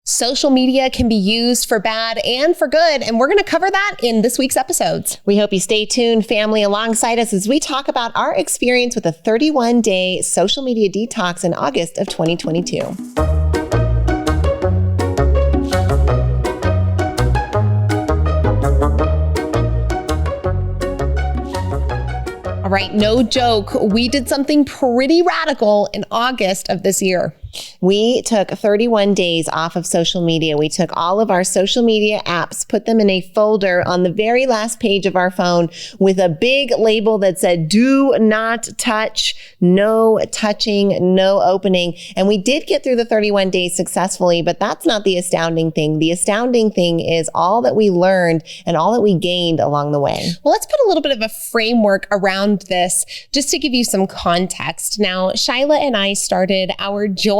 Social media can be used for bad and for good, and we're going to cover that in this week's episodes. We hope you stay tuned, family, alongside us as we talk about our experience with a 31-day social media detox in August of 2022. All right, no joke. We did something pretty radical in August of this year. We took 31 days off of social media. We took all of our social media apps, put them in a folder on the very last page of our phone with a big label that said, do not touch, no touching, no opening. And we did get through the 31 days successfully, but that's not the astounding thing. The astounding thing is all that we learned and all that we gained along the way. Well, let's put a little bit of a framework around this just to give you some context. Now, Shyla and I started our joint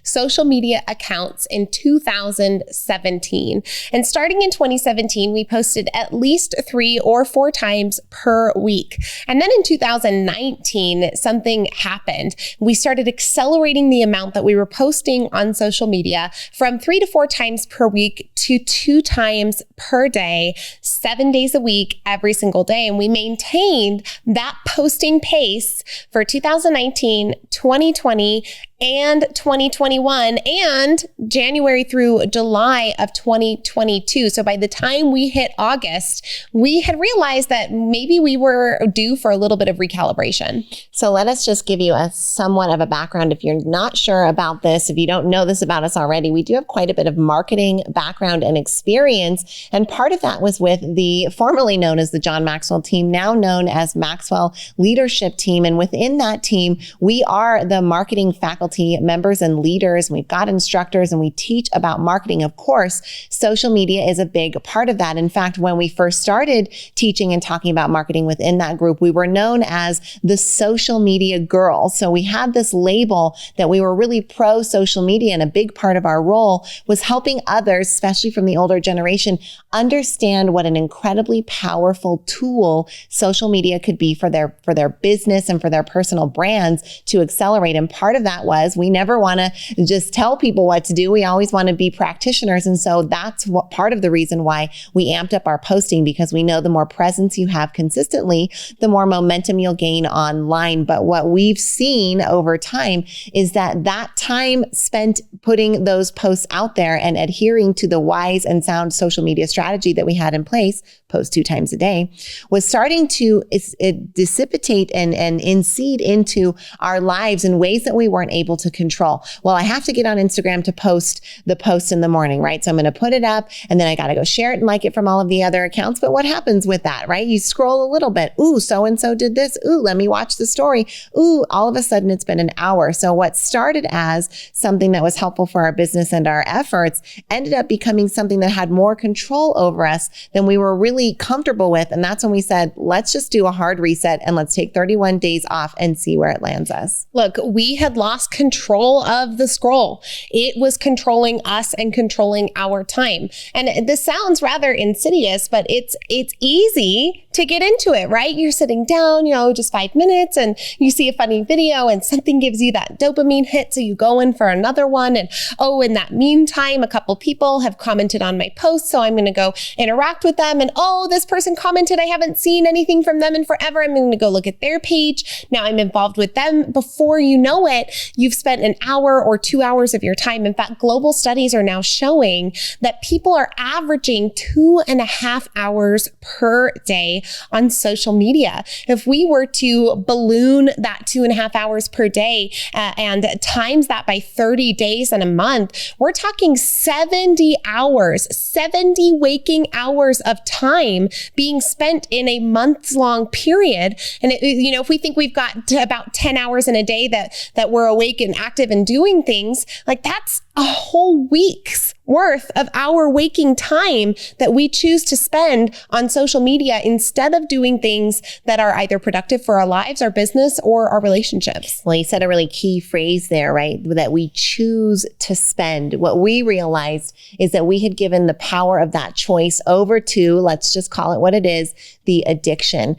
social media accounts in 2017. And starting in 2017, we posted at least 3 or 4 times per week. And then in 2019, something happened. We started accelerating the amount that we were posting on social media from 3 to 4 times per week to 2 times per day, 7 days a week, every single day. And we maintained that posting pace for 2019, 2020, and 2021 and January through July of 2022. So by the time we hit August, we had realized that maybe we were due for a little bit of recalibration. So let us just give you a somewhat of a background. If you're not sure about this, if you don't know this about us already, we do have quite a bit of marketing background and experience. And part of that was with the formerly known as the John Maxwell team, now known as Maxwell Leadership Team. And within that team, we are the marketing faculty members and leaders. We've got instructors and we teach about marketing. Of course, social media is a big part of that. In fact, when we first started teaching and talking about marketing within that group, we were known as the social media girls. So we had this label that we were really pro social media, and a big part of our role was helping others, especially from the older generation, understand what an incredibly powerful tool social media could be for their business and for their personal brands to accelerate. And part of that was we never want to just tell people what to do. We always want to be practitioners. And so that's what part of the reason why we amped up our posting, because we know the more presence you have consistently, the more momentum you'll gain online. But what we've seen over time is that time spent putting those posts out there and adhering to the wise and sound social media strategy that we had in place, post 2 times a day, was starting to dissipate and inseed into our lives in ways that we weren't able to control. Well, I have to get on Instagram to post the post in the morning, right? So I'm going to put it up and then I got to go share it and like it from all of the other accounts. But what happens with that, right? You scroll a little bit. Ooh, so-and-so did this. Ooh, let me watch the story. Ooh, all of a sudden it's been an hour. So what started as something that was helpful for our business and our efforts ended up becoming something that had more control over us than we were really comfortable with. And that's when we said, let's just do a hard reset and let's take 31 days off and see where it lands us. Look, we had lost control of the scroll. It was controlling us and controlling our time. And this sounds rather insidious, but it's easy to get into it, right? You're sitting down, just 5 minutes and you see a funny video and something gives you that dopamine hit. So you go in for another one. And in that meantime, a couple people have commented on my post. So I'm going to go interact with them. And this person commented, I haven't seen anything from them in forever. I'm going to go look at their page. Now I'm involved with them. Before you know it, you've spent an hour or 2 hours of your time. In fact, global studies are now showing that people are averaging 2.5 hours per day on social media. If we were to balloon that 2.5 hours per day and times that by 30 days in a month, we're talking 70 hours, 70 waking hours of time being spent in a month-long period. And if we think we've got about 10 hours in a day that we're awake and active and doing things, like that's a whole week's worth of our waking time that we choose to spend on social media instead of doing things that are either productive for our lives, our business, or our relationships. Well, you said a really key phrase there, right? That we choose to spend. What we realized is that we had given the power of that choice over to, let's just call it what it is, the addiction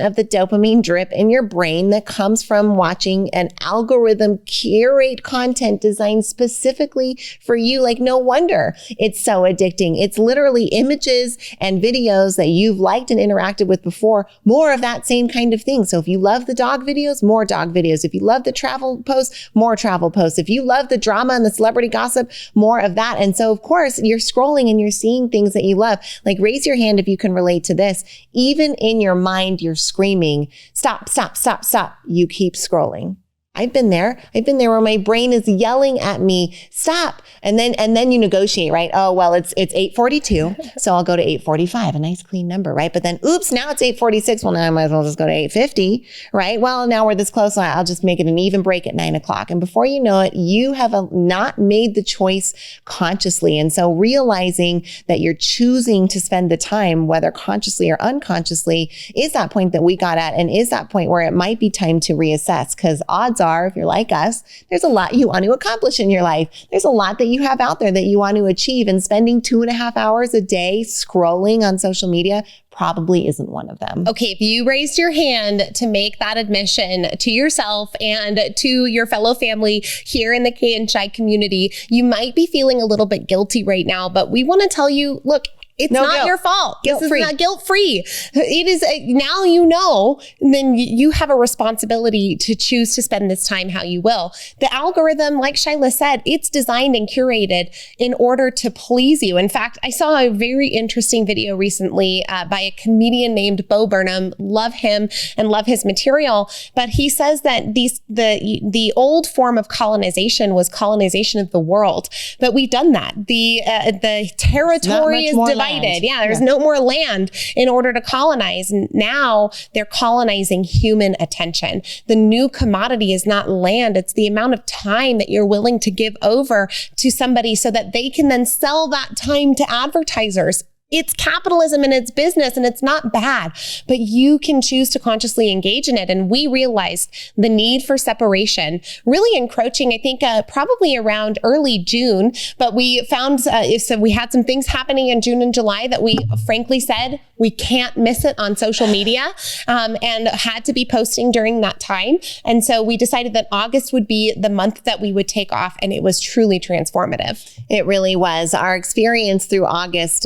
of the dopamine drip in your brain that comes from watching an algorithm curate content designed specifically for you. Like no no wonder it's so addicting. It's literally images and videos that you've liked and interacted with before, more of that same kind of thing. So if you love the dog videos, more dog videos. If you love the travel posts, more travel posts. If you love the drama and the celebrity gossip, more of that. And so of course you're scrolling and you're seeing things that you love. Like, raise your hand if you can relate to this. Even in your mind, you're screaming, stop, stop, stop, stop. You keep scrolling. I've been there where my brain is yelling at me, stop. And then you negotiate, right? Oh, well, it's 8:42. So I'll go to 8:45, a nice clean number, right? But then, oops, now it's 8:46. Well, now I might as well just go to 8:50, right? Well, now we're this close. So I'll just make it an even break at 9 o'clock. And before you know it, you have not made the choice consciously. And so realizing that you're choosing to spend the time, whether consciously or unconsciously, is that point that we got at, and is that point where it might be time to reassess. Because odds are, if you're like us, there's a lot you want to accomplish in your life. There's a lot that you have out there that you want to achieve, and spending 2.5 hours a day scrolling on social media probably isn't one of them. Okay, if you raised your hand to make that admission to yourself and to your fellow family here in the Kay and Shy community, you might be feeling a little bit guilty right now, but we want to tell you, look, it's not guilt. Your fault. This is not guilt-free. It is now you know, then you have a responsibility to choose to spend this time how you will. The algorithm, like Shyla said, it's designed and curated in order to please you. In fact, I saw a very interesting video recently by a comedian named Bo Burnham. Love him and love his material. But he says that the old form of colonization was colonization of the world. But we've done that. The territory is divided. Yeah, there's no more land in order to colonize. Now they're colonizing human attention. The new commodity is not land. It's the amount of time that you're willing to give over to somebody so that they can then sell that time to advertisers. It's capitalism and it's business, and it's not bad, but you can choose to consciously engage in it. And we realized the need for separation really encroaching, I think, probably around early June, but we found, so we had some things happening in June and July that we frankly said, we can't miss it on social media, and had to be posting during that time. And so we decided that August would be the month that we would take off, and it was truly transformative. It really was. Our experience through August,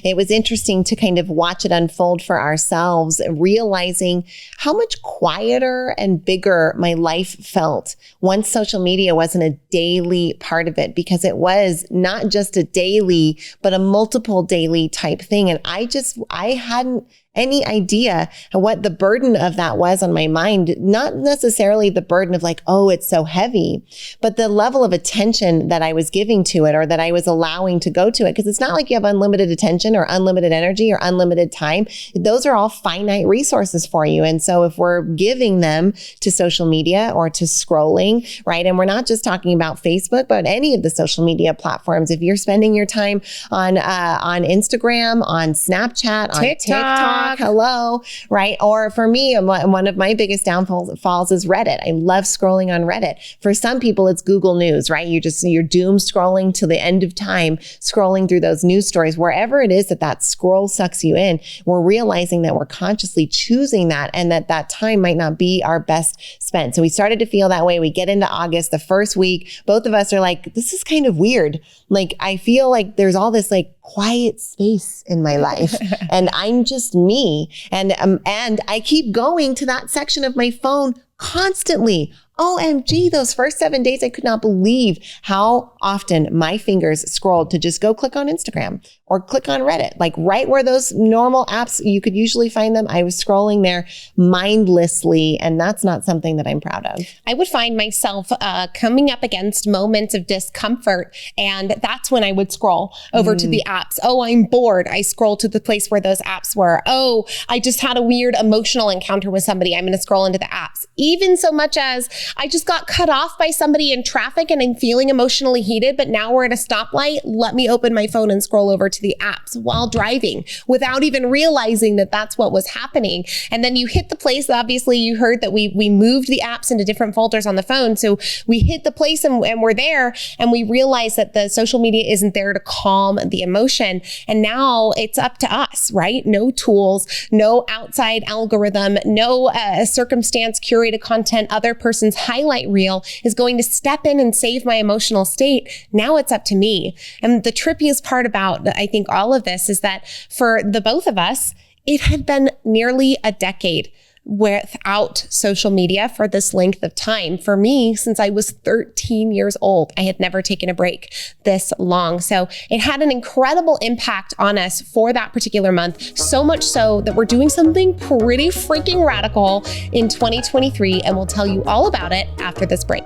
it was interesting to kind of watch it unfold for ourselves, realizing how much quieter and bigger my life felt once social media wasn't a daily part of it, because it was not just a daily, but a multiple daily type thing. And I hadn't any idea what the burden of that was on my mind. Not necessarily the burden of like, oh, it's so heavy, but the level of attention that I was giving to it, or that I was allowing to go to it. Because it's not like you have unlimited attention or unlimited energy or unlimited time. Those are all finite resources for you. And so if we're giving them to social media or to scrolling, right? And we're not just talking about Facebook, but any of the social media platforms. If you're spending your time on Instagram, on Snapchat, on TikTok, hello, right? Or for me, one of my biggest downfalls is Reddit. I love scrolling on Reddit. For some people, it's Google News, right? You're doom scrolling to the end of time, scrolling through those news stories. Wherever it is that scroll sucks you in, we're realizing that we're consciously choosing that, and that time might not be our best spent. So we started to feel that way. We get into August, the first week, both of us are like, this is kind of weird. Like, I feel like there's all this like quiet space in my life and I'm just me. And I keep going to that section of my phone constantly. OMG, those first 7 days, I could not believe how often my fingers scrolled to just go click on Instagram or click on Reddit, like right where those normal apps, you could usually find them. I was scrolling there mindlessly, and that's not something that I'm proud of. I would find myself coming up against moments of discomfort, and that's when I would scroll over to the apps. Oh, I'm bored. I scroll to the place where those apps were. Oh, I just had a weird emotional encounter with somebody. I'm going to scroll into the apps. Even so much as I just got cut off by somebody in traffic and I'm feeling emotionally heated, but now we're at a stoplight. Let me open my phone and scroll over to the apps while driving without even realizing that that's what was happening. And then you hit the place. Obviously, you heard that we moved the apps into different folders on the phone. So we hit the place and we're there, and we realize that the social media isn't there to calm the emotion. And now it's up to us, right? No tools, no outside algorithm, no circumstance curated content, other person's highlight reel is going to step in and save my emotional state. Now it's up to me. And the trippiest part about, I think, all of this is that for the both of us, it had been nearly a decade without social media for this length of time. For me, since I was 13 years old, I had never taken a break this long. So it had an incredible impact on us for that particular month, so much so that we're doing something pretty freaking radical in 2023, and we'll tell you all about it after this break.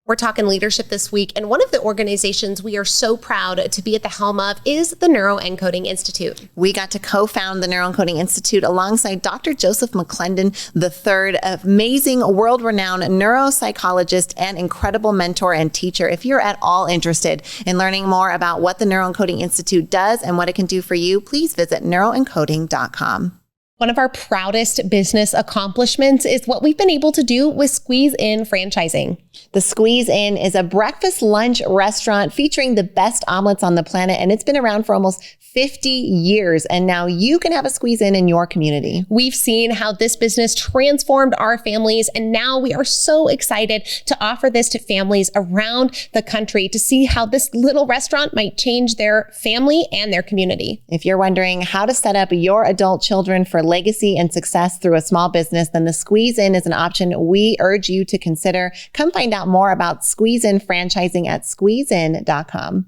We're talking leadership this week, and one of the organizations we are so proud to be at the helm of is the Neuroencoding Institute. We got to co-found the Neuroencoding Institute alongside Dr. Joseph McClendon III, amazing world-renowned neuropsychologist and incredible mentor and teacher. If you're at all interested in learning more about what the Neuroencoding Institute does and what it can do for you, please visit neuroencoding.com. One of our proudest business accomplishments is what we've been able to do with Squeeze In franchising. The Squeeze In is a breakfast lunch restaurant featuring the best omelets on the planet, and it's been around for almost 50 years. And now you can have a Squeeze In your community. We've seen how this business transformed our families, and now we are so excited to offer this to families around the country to see how this little restaurant might change their family and their community. If you're wondering how to set up your adult children for legacy and success through a small business, then the Squeeze In is an option we urge you to consider. Come find out more about Squeeze In franchising at squeezein.com.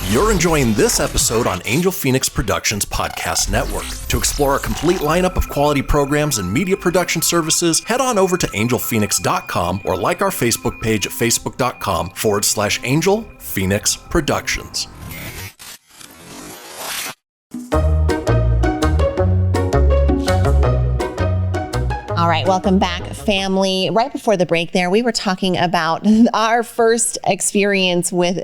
You're enjoying this episode on Angel Phoenix Productions Podcast Network. To explore a complete lineup of quality programs and media production services, head on over to angelphoenix.com or like our Facebook page at facebook.com/Angel Phoenix Productions. All right, welcome back, family. Right before the break there, we were talking about our first experience with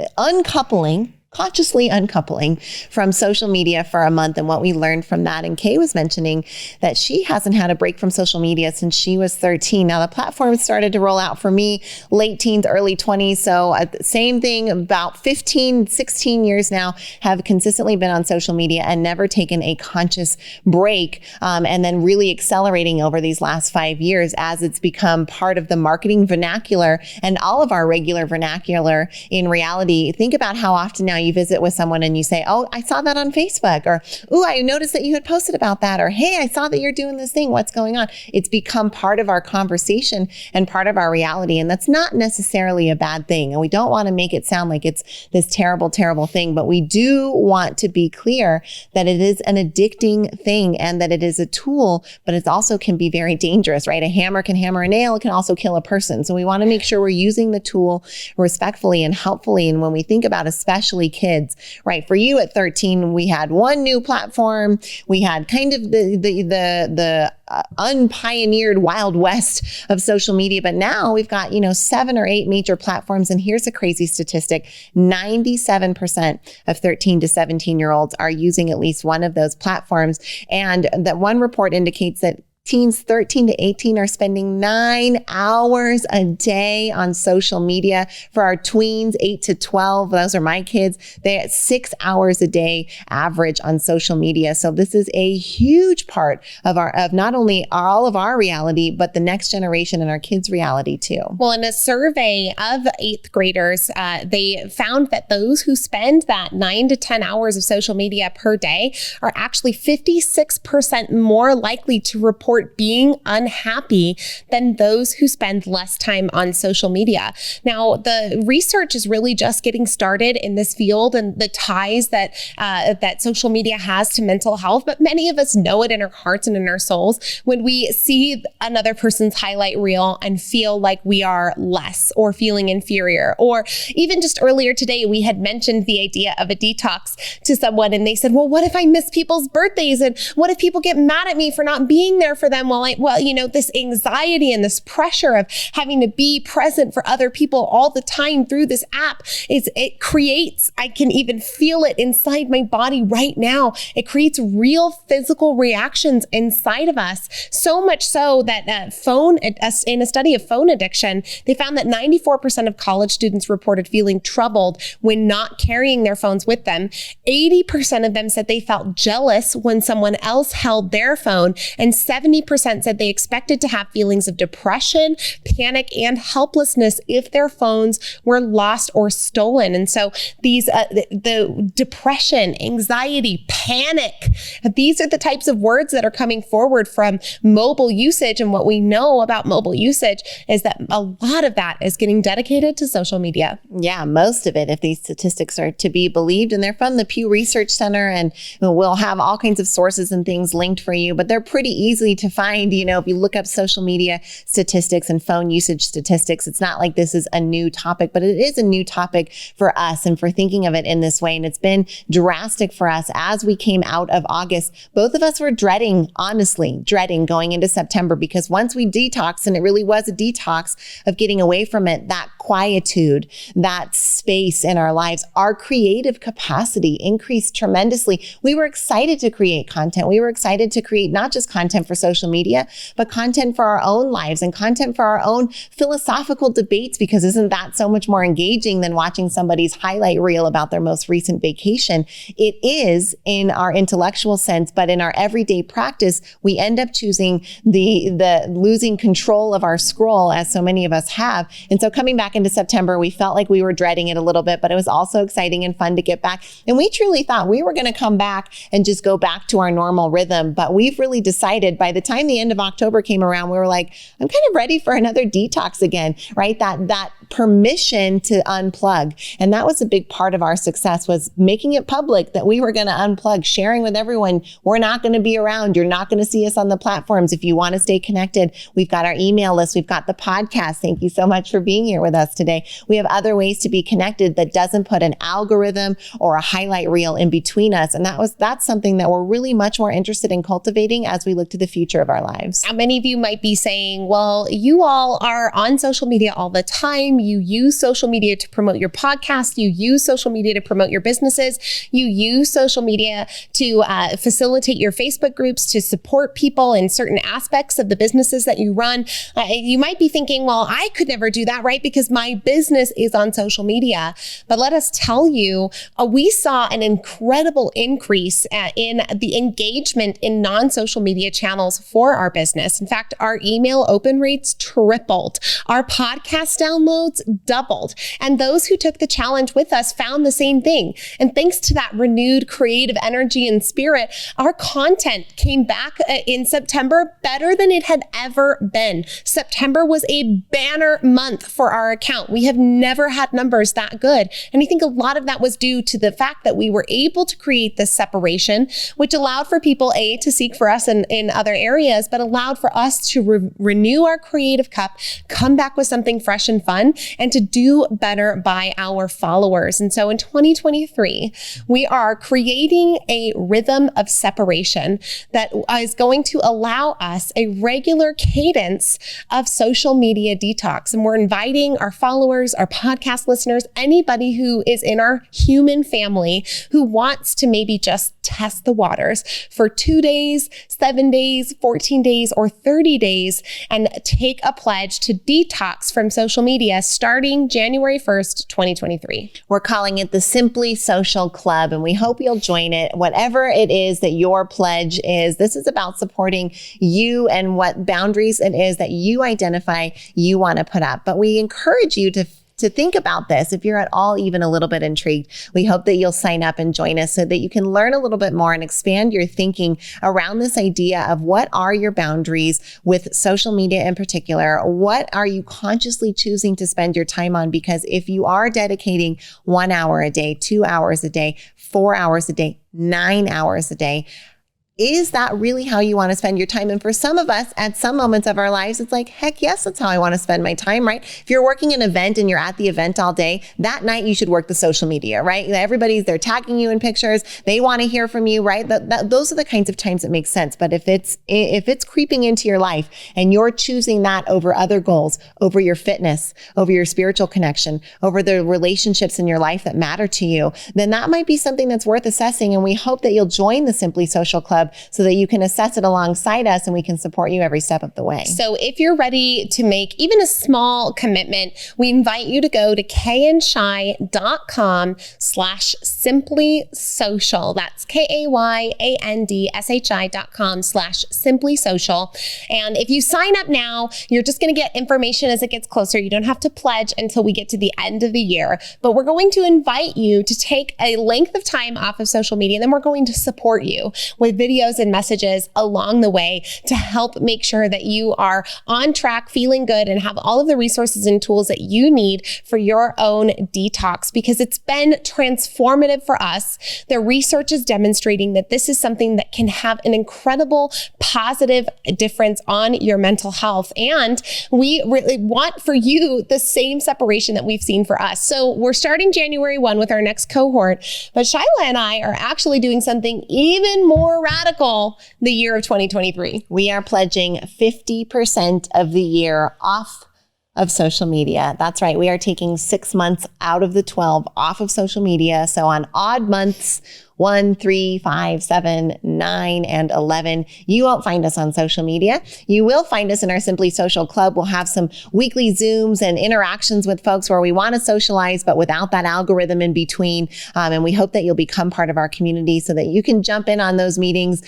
consciously uncoupling from social media for a month and what we learned from that. And Kay was mentioning that she hasn't had a break from social media since she was 13. Now, the platform started to roll out for me late teens, early 20s. So same thing, about 15, 16 years now, have consistently been on social media and never taken a conscious break. And then really accelerating over these last 5 years as it's become part of the marketing vernacular and all of our regular vernacular in reality. Think about how often now you visit with someone and you say, oh, I saw that on Facebook, or, oh, I noticed that you had posted about that, or, hey, I saw that you're doing this thing. What's going on? It's become part of our conversation and part of our reality. And that's not necessarily a bad thing. And we don't want to make it sound like it's this terrible, terrible thing, but we do want to be clear that it is an addicting thing and that it is a tool, but it also can be very dangerous, right? A hammer can hammer a nail. It can also kill a person. So we want to make sure we're using the tool respectfully and helpfully. And when we think about especially kids, right? For you at 13, we had one new platform. We had kind of the unpioneered Wild West of social media, but now we've got, 7 or 8 major platforms. And here's a crazy statistic: 97% of 13 to 17-year-olds are using at least one of those platforms. And that one report indicates that teens 13 to 18 are spending 9 hours a day on social media. For our tweens, 8 to 12, those are my kids, they're at 6 hours a day average on social media. So this is a huge part of not only all of our reality, but the next generation and our kids' reality too. Well, in a survey of 8th graders, they found that those who spend that 9 to 10 hours of social media per day are actually 56% more likely to report being unhappy than those who spend less time on social media. Now, the research is really just getting started in this field and the ties that social media has to mental health, but many of us know it in our hearts and in our souls when we see another person's highlight reel and feel like we are less or feeling inferior. Or even just earlier today, we had mentioned the idea of a detox to someone and they said, well, what if I miss people's birthdays? And what if people get mad at me for not being there for for them this anxiety and this pressure of having to be present for other people all the time through this app I can even feel it inside my body right now. It creates real physical reactions inside of us. So much so that in a study of phone addiction, they found that 94% of college students reported feeling troubled when not carrying their phones with them. 80% of them said they felt jealous when someone else held their phone, and 70% said they expected to have feelings of depression, panic, and helplessness if their phones were lost or stolen. And so these the depression, anxiety, panic, these are the types of words that are coming forward from mobile usage. And what we know about mobile usage is that a lot of that is getting dedicated to social media. Yeah, most of it, if these statistics are to be believed, and they're from the Pew Research Center, and we'll have all kinds of sources and things linked for you, but they're pretty easy to find. If you look up social media statistics and phone usage statistics, it's not like this is a new topic, but it is a new topic for us and for thinking of it in this way. And it's been drastic for us as we came out of August. Both of us were honestly dreading going into September, because once we detoxed, and it really was a detox of getting away from it, that quietude, that space in our lives, our creative capacity increased tremendously. We were excited to create content. We were excited to create not just content for social media, but content for our own lives and content for our own philosophical debates, because isn't that so much more engaging than watching somebody's highlight reel about their most recent vacation? It is in our intellectual sense, but in our everyday practice, we end up choosing the losing control of our scroll, as so many of us have. And so coming back into September, we felt like we were dreading it a little bit, but it was also exciting and fun to get back. And we truly thought we were going to come back and just go back to our normal rhythm. But we've really decided by the time the end of October came around, we were like, I'm kind of ready for another detox again, right? That permission to unplug. And that was a big part of our success, was making it public that we were going to unplug, sharing with everyone, we're not going to be around. You're not going to see us on the platforms. If you want to stay connected, we've got our email list. We've got the podcast. Thank you so much for being here with us today. We have other ways to be connected that doesn't put an algorithm or a highlight reel in between us. And that's something that we're really much more interested in cultivating as we look to the future of our lives. Now, many of you might be saying, well, you all are on social media all the time. You use social media to promote your podcast. You use social media to promote your businesses. You use social media to facilitate your Facebook groups, to support people in certain aspects of the businesses that you run. You might be thinking, well, I could never do that, right? Because my business is on social media. But let us tell you, we saw an incredible increase in the engagement in non-social media channels for our business. In fact, our email open rates tripled. Our podcast downloads doubled. And those who took the challenge with us found the same thing. And thanks to that renewed creative energy and spirit, our content came back in September better than it had ever been. September was a banner month for our account. We have never had numbers that good. And I think a lot of that was due to the fact that we were able to create this separation, which allowed for people, to seek for us in other areas, but allowed for us to renew our creative cup, come back with something fresh and fun, and to do better by our followers. And so in 2023, we are creating a rhythm of separation that is going to allow us a regular cadence of social media detox. And we're inviting our followers, our podcast listeners, anybody who is in our human family who wants to maybe just test the waters for 2 days, 7 days, 14 days, or 30 days, and take a pledge to detox from social media starting January 1st, 2023. We're calling it the Simply Social Club, and we hope you'll join it. Whatever it is that your pledge is, this is about supporting you and what boundaries it is that you identify you want to put up. But we encourage you to think about this. If you're at all even a little bit intrigued, we hope that you'll sign up and join us so that you can learn a little bit more and expand your thinking around this idea of what are your boundaries with social media in particular. What are you consciously choosing to spend your time on? Because if you are dedicating 1 hour a day, 2 hours a day, 4 hours a day, 9 hours a day, Is that really how you want to spend your time? And for some of us, at some moments of our lives, it's like, heck yes, that's how I want to spend my time, right? If you're working an event and you're at the event all day, that night you should work the social media, right? They're tagging you in pictures. They want to hear from you, right? Those are the kinds of times that make sense. But if it's creeping into your life and you're choosing that over other goals, over your fitness, over your spiritual connection, over the relationships in your life that matter to you, then that might be something that's worth assessing. And we hope that you'll join the Simply Social Club so that you can assess it alongside us and we can support you every step of the way. So if you're ready to make even a small commitment, we invite you to go to kayandshy.com/simplysocial. That's KAYANDSHI.com/simplysocial. And if you sign up now, you're just going to get information as it gets closer. You don't have to pledge until we get to the end of the year, but we're going to invite you to take a length of time off of social media. And then we're going to support you with videos and messages along the way to help make sure that you are on track, feeling good, and have all of the resources and tools that you need for your own detox, because it's been transformative for us. The research is demonstrating that this is something that can have an incredible positive difference on your mental health. And we really want for you the same separation that we've seen for us. So we're starting January 1 with our next cohort, but Shyla and I are actually doing something even more radical the year of 2023. We are pledging 50% of the year off of social media. That's right. We are taking 6 months out of the 12 off of social media. So on odd months, 1, 3, 5, 7, 9, and 11. You won't find us on social media. You will find us in our Simply Social Club. We'll have some weekly Zooms and interactions with folks where we want to socialize, but without that algorithm in between. And we hope that you'll become part of our community so that you can jump in on those meetings,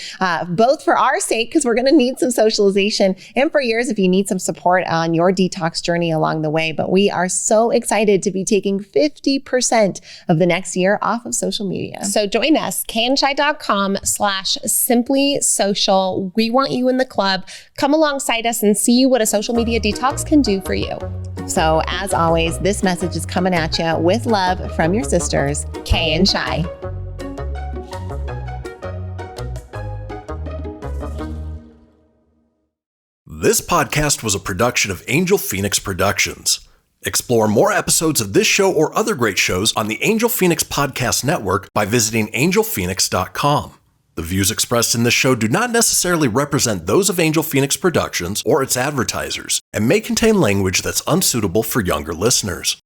both for our sake, because we're going to need some socialization, and for yours if you need some support on your detox journey along the way. But we are so excited to be taking 50% of the next year off of social media. So join us, kayandshy.com/simplysocial. We want you in the club. Come alongside us and see what a social media detox can do for you. So as always, this message is coming at you with love from your sisters, Kay and Shy. This podcast was a production of Angel Phoenix Productions. Explore more episodes of this show or other great shows on the Angel Phoenix Podcast Network by visiting angelphoenix.com. The views expressed in this show do not necessarily represent those of Angel Phoenix Productions or its advertisers and may contain language that's unsuitable for younger listeners.